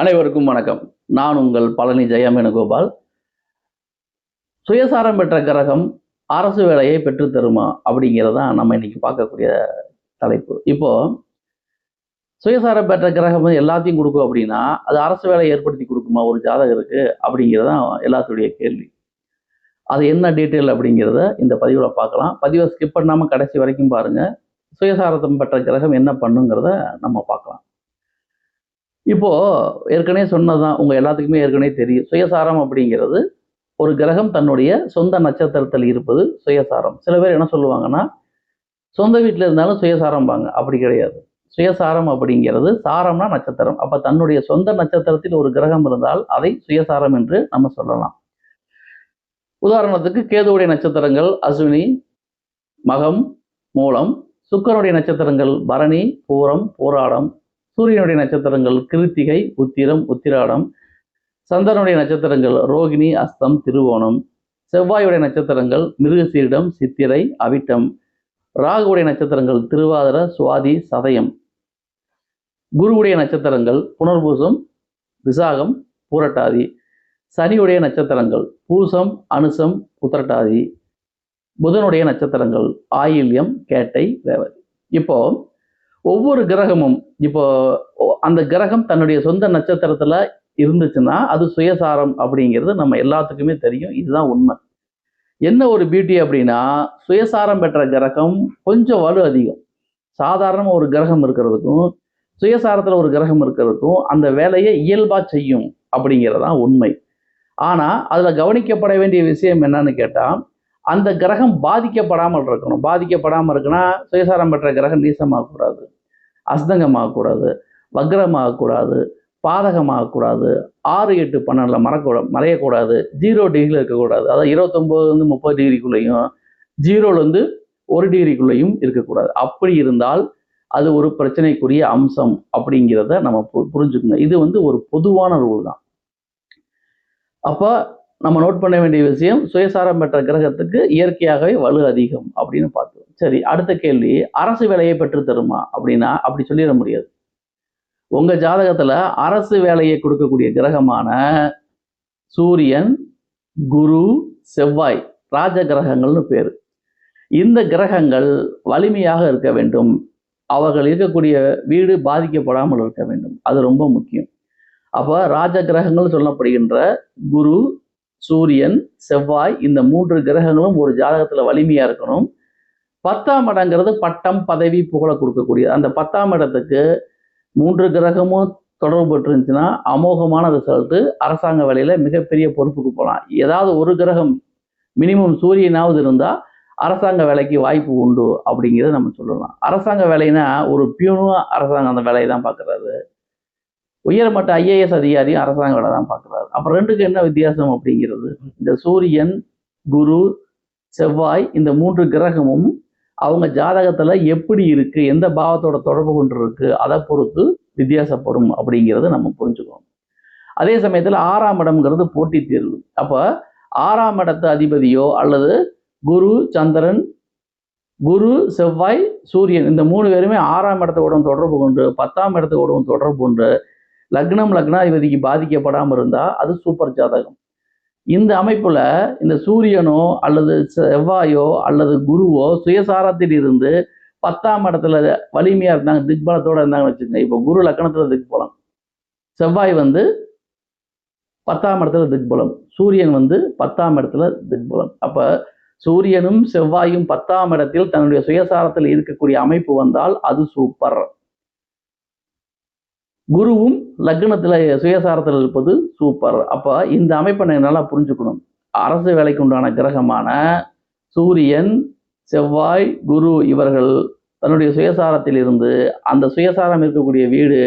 அனைவருக்கும் வணக்கம். நான் உங்கள் பழனி ஜெயமேனுகோபால். சுயசாரம் பெற்ற கிரகம் அரசு வேலையை பெற்றுத்தருமா அப்படிங்கிறது தான் நம்ம இன்னைக்கு பார்க்கக்கூடிய தலைப்பு. இப்போ சுயசாரம் பெற்ற கிரகம் எல்லாத்தையும் கொடுக்கும் அப்படின்னா அது அரசு வேலையை ஏற்படுத்தி கொடுக்குமா ஒரு ஜாதகருக்கு அப்படிங்கிறது தான் எல்லாத்துடைய கேள்வி. அது என்ன டீட்டெயில் அப்படிங்கிறத இந்த பதிவில் பார்க்கலாம். பதிவை ஸ்கிப் பண்ணாமல் கடைசி வரைக்கும் பாருங்க. சுயசாரத்தம் பெற்ற கிரகம் என்ன பண்ணுங்கிறத நம்ம பார்க்கலாம். இப்போ ஏற்கனவே சொன்னதுதான், உங்க எல்லாத்துக்குமே ஏற்கனவே தெரியும். சுயசாரம் அப்படிங்கிறது ஒரு கிரகம் தன்னுடைய சொந்த நட்சத்திரத்தில் இருப்பது சுயசாரம். சில பேர் என்ன சொல்லுவாங்கன்னா, சொந்த வீட்டில் இருந்தாலும் சுயசாரம்பாங்க. அப்படி கிடையாது. சுயசாரம் அப்படிங்கிறது, சாரம்னா நட்சத்திரம். அப்ப தன்னுடைய சொந்த நட்சத்திரத்தில் ஒரு கிரகம் இருந்தால் அதை சுயசாரம் என்று நம்ம சொல்லலாம். உதாரணத்துக்கு கேதுவுடைய நட்சத்திரங்கள் அஸ்வினி, மகம், மூலம். சுக்கிரனுடைய நட்சத்திரங்கள் பரணி, பூரம், பூராடம். சூரியனுடைய நட்சத்திரங்கள் கிருத்திகை, உத்திரம், உத்திராடம். சந்திரனுடைய நட்சத்திரங்கள் ரோகிணி, அஸ்தம், திருவோணம். செவ்வாயுடைய நட்சத்திரங்கள் மிருகசீரிடம், சித்திரை, அவிட்டம். ராகுவுடைய நட்சத்திரங்கள் திருவாதிர, சுவாதி, சதயம். குருவுடைய நட்சத்திரங்கள் புனர்பூசம், விசாகம், பூரட்டாதி. சனியுடைய நட்சத்திரங்கள் பூசம், அனுசம், உத்திரட்டாதி. புதனுடைய நட்சத்திரங்கள் ஆயில்யம், கேட்டை, ரேவதி. இப்போ ஒவ்வொரு கிரகமும் இப்போ அந்த கிரகம் தன்னுடைய சொந்த நட்சத்திரத்துல இருந்துச்சுன்னா அது சுயசாரம் அப்படிங்கிறது நம்ம எல்லாத்துக்குமே தெரியும். இதுதான் உண்மை. என்ன ஒரு பியூட்டி அப்படின்னா, சுயசாரம் பெற்ற கிரகம் கொஞ்சம் வலு அதிகம். சாதாரண ஒரு கிரகம் இருக்கிறதுக்கும் சுயசாரத்துல ஒரு கிரகம் இருக்கிறதுக்கும் அந்த வேலையை இயல்பா செய்யும் அப்படிங்கிறதான் உண்மை. ஆனா அதுல கவனிக்கப்பட வேண்டிய விஷயம் என்னன்னு கேட்டா, அந்த கிரகம் பாதிக்கப்படாமல் இருக்கணும். பாதிக்கப்படாமல் இருக்குன்னா சுயசாரம் பெற்ற கிரகம் நீசமாகக்கூடாது, அஸ்தங்கமாகக்கூடாது, வக்ரமாகக்கூடாது, பாதகமாகக்கூடாது, 6, 8, 12 மறையக்கூடாது, 0 டிகிரியில் இருக்கக்கூடாது. அதாவது 29 30 டிகிரிக்குள்ளேயும் 0 1 டிகிரிக்குள்ளேயும் இருக்கக்கூடாது. அப்படி இருந்தால் அது ஒரு பிரச்சனைக்குரிய அம்சம் அப்படிங்கிறத நம்ம புரிஞ்சுக்கணும். இது ஒரு பொதுவான ரூல் தான். அப்போ நம்ம நோட் பண்ண வேண்டிய விஷயம், சுயசாரம் பெற்ற கிரகத்துக்கு இயற்கையாகவே வலு அதிகம் அப்படின்னு பார்த்தோம். சரி, அடுத்த கேள்வி, அரசு வேலையை பெற்று தருமா அப்படின்னா அப்படி சொல்லிட முடியாது. உங்க ஜாதகத்துல அரசு வேலையை கொடுக்கக்கூடிய கிரகமான சூரியன், குரு, செவ்வாய் ராஜ கிரகங்கள்னு பேரு. இந்த கிரகங்கள் வலிமையாக இருக்க வேண்டும். அவர்கள் இருக்கக்கூடிய வீடு பாதிக்கப்படாமல் இருக்க வேண்டும். அது ரொம்ப முக்கியம். அப்போ ராஜ கிரகங்கள் சொல்லப்படுகின்ற குரு, சூரியன், செவ்வாய் இந்த 3 கிரகங்களும் ஒரு ஜாதகத்துல வலிமையா இருக்கணும். 10ஆம் இடங்கிறது பட்டம், பதவி, புகழ கொடுக்கக்கூடிய அந்த 10ஆம் இடத்துக்கு 3 கிரகமும் தொடர்பு பெற்றிருந்துச்சுன்னா அமோகமான ரிசல்ட். அரசாங்க வேலையில மிகப்பெரிய பொறுப்புக்கு போகலாம். ஏதாவது ஒரு கிரகம் மினிமம் சூரியனாவது இருந்தா அரசாங்க வேலைக்கு வாய்ப்பு உண்டு அப்படிங்கிறத நம்ம சொல்லலாம். அரசாங்க வேலைன்னா ஒரு பியூனும் அரசாங்கம் அந்த வேலையை தான் பார்க்குறாரு. உயர்மட்ட IAS அதிகாரியும் அரசாங்க வேலை தான் பார்க்குறாரு. அப்போ ரெண்டுக்கு என்ன வித்தியாசம் அப்படிங்கிறது, இந்த சூரியன், குரு, செவ்வாய் இந்த 3 கிரகமும் அவங்க ஜாதகத்துல எப்படி இருக்கு, எந்த பாவத்தோட தொடர்பு கொண்டு இருக்கு, அதை பொறுத்து வித்தியாசப்படும் அப்படிங்கிறத நம்ம புரிஞ்சுக்கணும். அதே சமயத்துல 6ஆம் இடம்ங்கிறது போட்டி தேர்வு. அப்ப 6ஆம் இடத்து அதிபதியோ அல்லது குரு, சந்திரன், குரு, செவ்வாய், சூரியன் இந்த 3 பேருமே 6ஆம் இடத்தோட தொடர்பு கொண்டு 10ஆம் இடத்தோட தொடர்பு கொண்டு லக்னாதிபதிக்கு பாதிக்கப்படாமல் இருந்தா அது சூப்பர் ஜாதகம். இந்த அமைப்புல இந்த சூரியனோ அல்லது செவ்வாயோ அல்லது குருவோ சுயசாரத்தில் இருந்து 10ஆம் இடத்துல வலிமையா இருந்தாங்க, திக்பலத்தோட இருந்தாங்கன்னு வச்சுக்கோங்க. இப்போ குரு லக்னத்துல திக்பலம், செவ்வாய் 10ஆம் இடத்துல திக்பலம், சூரியன் 10ஆம் இடத்துல திக்பலம். அப்ப சூரியனும் செவ்வாயும் 10ஆம் இடத்தில் தன்னுடைய சுயசாரத்தில் இருக்கக்கூடிய அமைப்பு வந்தால் அது சூப்பர். குருவும் லக்னத்துல சுயசாரத்தில் இருப்பது சூப்பர். அப்ப இந்த அமைப்பை நல்லா புரிஞ்சுக்கணும். அரசு வேலைக்கு உண்டான கிரகமான சூரியன், செவ்வாய், குரு இவர்கள் தன்னுடைய சுயசாரத்தில் இருந்து அந்த சுயசாரம் இருக்கக்கூடிய வீடு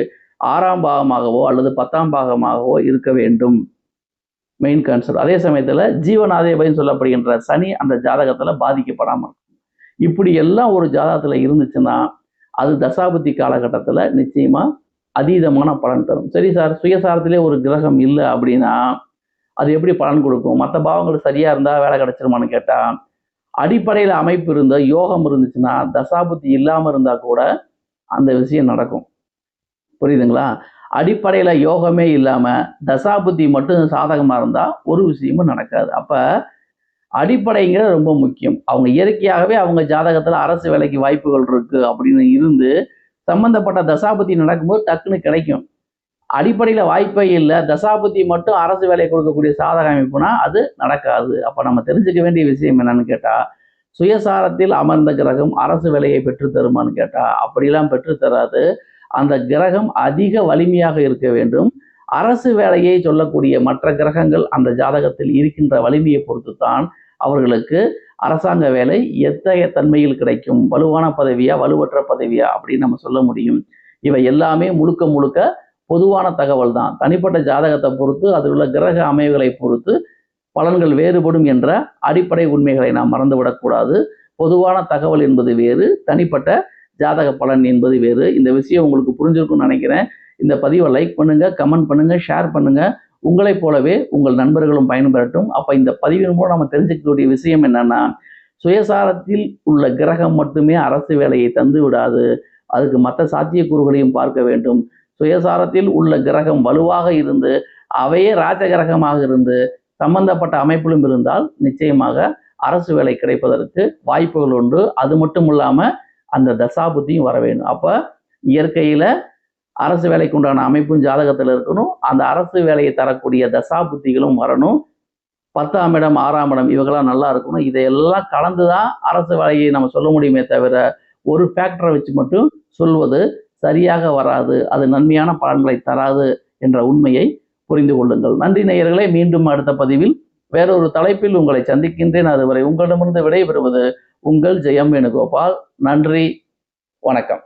6ஆம் பாகமாகவோ அல்லது 10ஆம் பாகமாகவோ இருக்க வேண்டும். Main concept. அதே சமயத்துல ஜீவனாதிபதினு சொல்லப்படுகின்ற சனி அந்த ஜாதகத்துல பாதிக்கப்படாமல். இப்படி எல்லாம் ஒரு ஜாதகத்துல இருந்துச்சுன்னா அது தசாபுத்தி காலகட்டத்துல நிச்சயமா அதீதமான பலன் தரும். சரி சார், சுயசாரத்திலே ஒரு கிரகம் இல்லை அப்படின்னா அது எப்படி பலன் கொடுக்கும்? மற்ற பாவங்கள் சரியா இருந்தா வேலை கிடைச்சிருமான்னு கேட்டா, அடிப்படையில் அமைப்பு இருந்த யோகம் இருந்துச்சுன்னா தசாபுத்தி இல்லாம இருந்தா கூட அந்த விஷயம் நடக்கும். புரியுதுங்களா? அடிப்படையில் யோகமே இல்லாமல் தசாபுத்தி மட்டும் சாதகமாக இருந்தால் ஒரு விஷயமும் நடக்காது. அப்போ அடிப்படைங்கிறது ரொம்ப முக்கியம். அவங்க இயற்கையாகவே அவங்க ஜாதகத்தில் அரசு வேலைக்கு வாய்ப்புகள் இருக்குது அப்படின்னு இருந்து சம்பந்தப்பட்ட தசாபுத்தி நடக்கும்போது டக்குன்னு கிடைக்கும். அடிப்படையில் வாய்ப்பே இல்லை, தசாபுத்தி மட்டும் அரசு வேலை கொடுக்கக்கூடிய சாதக அமைப்புனா அது நடக்காது. அப்போ நம்ம தெரிஞ்சுக்க வேண்டிய விஷயம் என்னன்னு கேட்டால், சுயசாரத்தில் அமர்ந்த கிரகம் அரசு வேலையை பெற்றுத்தருமான்னு கேட்டால் அப்படிலாம் பெற்றுத்தராது. அந்த கிரகம் அதிக வலிமையாக இருக்க வேண்டும். அரசு வேலையை சொல்லக்கூடிய மற்ற கிரகங்கள் அந்த ஜாதகத்தில் இருக்கின்ற வலிமையை பொறுத்து தான் அவர்களுக்கு அரசாங்க வேலை எத்தகைய தன்மையில் கிடைக்கும், வலுவான பதவியா வலுவற்ற பதவியா அப்படின்னு நம்ம சொல்ல முடியும். இவை எல்லாமே முழுக்க முழுக்க பொதுவான தகவல் தான். தனிப்பட்ட ஜாதகத்தை பொறுத்து அதில் உள்ள கிரக அமைவுகளை பொறுத்து பலன்கள் வேறுபடும் என்ற அடிப்படை உண்மைகளை நாம் மறந்துவிடக்கூடாது. பொதுவான தகவல் என்பது வேறு, தனிப்பட்ட ஜாதக பலன் என்பது வேறு. இந்த விஷயம் உங்களுக்கு புரிஞ்சிருக்கும்னு நினைக்கிறேன். இந்த பதிவை லைக் பண்ணுங்க, கமெண்ட் பண்ணுங்க, ஷேர் பண்ணுங்க. உங்களைப் போலவே உங்கள் நண்பர்களும் பயன்பெறட்டும். அப்போ இந்த பதிவின் மூலம் நம்ம தெரிஞ்சுக்கக்கூடிய விஷயம் என்னன்னா, சுயசாரத்தில் உள்ள கிரகம் மட்டுமே அரசு வேலையை தந்து விடாது. அதுக்கு மற்ற சாத்தியக்கூறுகளையும் பார்க்க வேண்டும். சுயசாரத்தில் உள்ள கிரகம் வலுவாக இருந்து அவையே ராஜ கிரகமாக இருந்து சம்பந்தப்பட்ட அமைப்பிலும் இருந்தால் நிச்சயமாக அரசு வேலை கிடைப்பதற்கு வாய்ப்புகள் உண்டு. அது மட்டும் இல்லாமல் அந்த தசாபுத்தியும் வர வேண்டும். அப்போ இயற்கையில் அரசு வேலைக்கு உண்டான அமைப்பும் ஜாதகத்தில் இருக்கணும். அந்த அரசு வேலையை தரக்கூடிய தசாபுத்திகளும் வரணும். 10ஆம் இடம் 6ஆம் இடம் இவங்கெல்லாம் நல்லா இருக்கணும். இதையெல்லாம் கலந்து தான் அரசு வேலையை நம்ம சொல்ல முடியுமே தவிர ஒரு ஃபேக்டரை வச்சு மட்டும் சொல்வது சரியாக வராது. அது நன்மையான பலன்களை தராது என்ற உண்மையை புரிந்து கொள்ளுங்கள். நன்றி நேயர்களே. மீண்டும் அடுத்த பதிவில் வேறொரு தலைப்பில் உங்களை சந்திக்கின்றேன். அதுவரை உங்களிடமிருந்து விடைபெறுவது உங்கள் ஜெயம் வேணுகோபால். நன்றி, வணக்கம்.